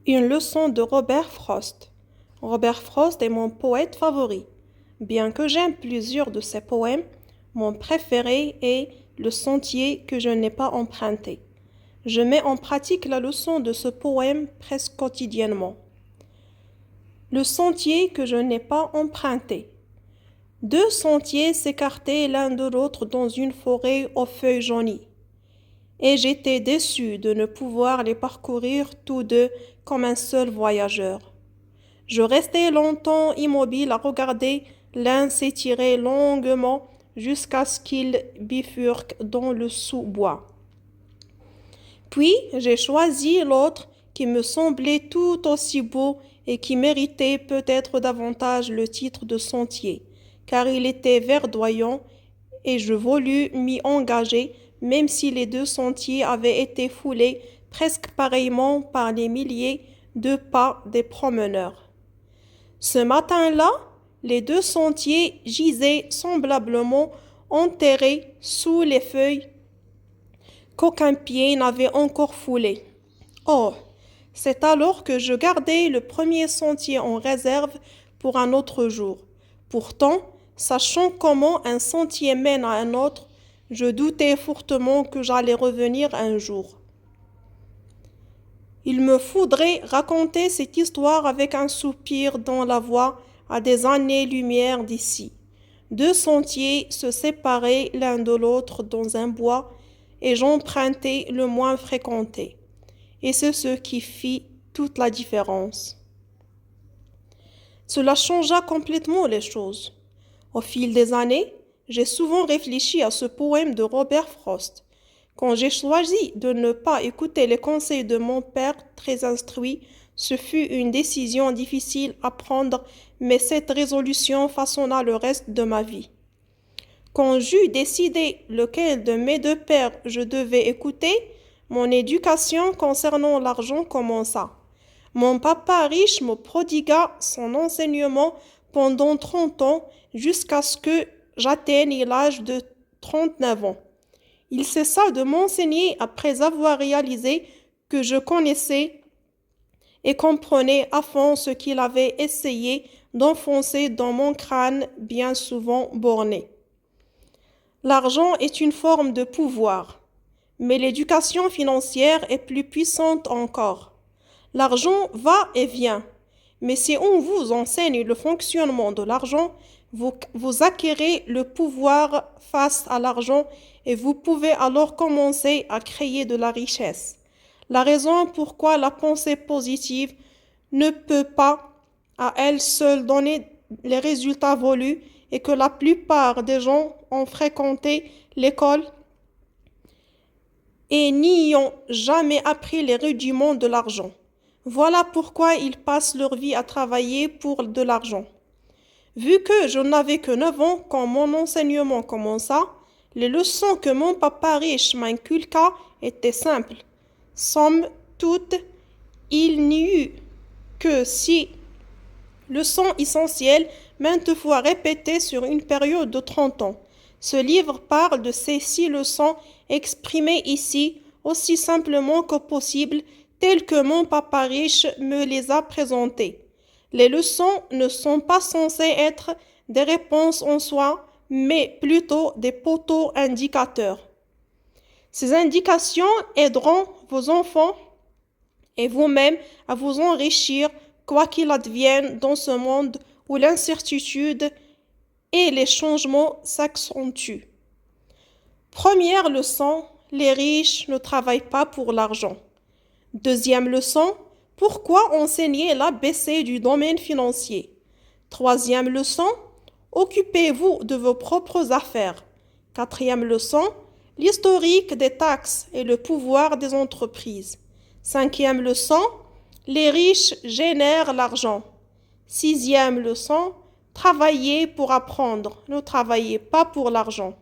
Une leçon de Robert Frost. Robert Frost est mon poète favori. Bien que j'aime plusieurs de ses poèmes, mon préféré est Le sentier que je n'ai pas emprunté. Je mets en pratique la leçon de ce poème presque quotidiennement. Le sentier que je n'ai pas emprunté. Deux sentiers s'écartaient l'un de l'autre dans une forêt aux feuilles jaunies. Et j'étais déçu de ne pouvoir les parcourir tous deux comme un seul voyageur. Je restai longtemps immobile à regarder l'un s'étirer longuement jusqu'à ce qu'il bifurque dans le sous-bois. Puis j'ai choisi l'autre qui me semblait tout aussi beau et qui méritait peut-être davantage le titre de sentier, car il était verdoyant et je voulus m'y engager, même si les deux sentiers avaient été foulés presque pareillement par les milliers de pas des promeneurs. Ce matin-là, les deux sentiers gisaient semblablement enterrés sous les feuilles qu'aucun pied n'avait encore foulées. Oh, c'est alors que je gardai le premier sentier en réserve pour un autre jour. Pourtant, sachant comment un sentier mène à un autre, je doutais fortement que j'allais revenir un jour. Il me faudrait raconter cette histoire avec un soupir dans la voix à des années-lumière d'ici. Deux sentiers se séparaient l'un de l'autre dans un bois et j'empruntais le moins fréquenté. Et c'est ce qui fit toute la différence. Cela changea complètement les choses. Au fil des années, j'ai souvent réfléchi à ce poème de Robert Frost. Quand j'ai choisi de ne pas écouter les conseils de mon père très instruit, ce fut une décision difficile à prendre, mais cette résolution façonna le reste de ma vie. Quand j'eus décidé lequel de mes deux pères je devais écouter, mon éducation concernant l'argent commença. Mon papa riche me prodigua son enseignement pendant 30 ans jusqu'à ce que j'atteigne l'âge de 39 ans. Il cessa de m'enseigner après avoir réalisé que je connaissais et comprenais à fond ce qu'il avait essayé d'enfoncer dans mon crâne bien souvent borné. L'argent est une forme de pouvoir, mais l'éducation financière est plus puissante encore. L'argent va et vient, mais si on vous enseigne le fonctionnement de l'argent, vous acquérez le pouvoir face à l'argent et vous pouvez alors commencer à créer de la richesse. La raison pourquoi la pensée positive ne peut pas à elle seule donner les résultats voulus est que la plupart des gens ont fréquenté l'école et n'y ont jamais appris les rudiments de l'argent. Voilà pourquoi ils passent leur vie à travailler pour de l'argent. Vu que je n'avais que 9 ans quand mon enseignement commença, les leçons que mon papa riche m'inculqua étaient simples. Somme toute, il n'y eut que 6 leçons essentielles maintes fois répétées sur une période de 30 ans. Ce livre parle de ces 6 leçons exprimées ici aussi simplement que possible, telles que mon papa riche me les a présentées. Les leçons ne sont pas censées être des réponses en soi, mais plutôt des poteaux indicateurs. Ces indications aideront vos enfants et vous-même à vous enrichir, quoi qu'il advienne dans ce monde où l'incertitude et les changements s'accentuent. Première leçon, les riches ne travaillent pas pour l'argent. Deuxième leçon, pourquoi enseigner l'ABC du domaine financier? Troisième leçon, occupez-vous de vos propres affaires. Quatrième leçon, l'historique des taxes et le pouvoir des entreprises. Cinquième leçon, les riches génèrent l'argent. Sixième leçon, travaillez pour apprendre, ne travaillez pas pour l'argent.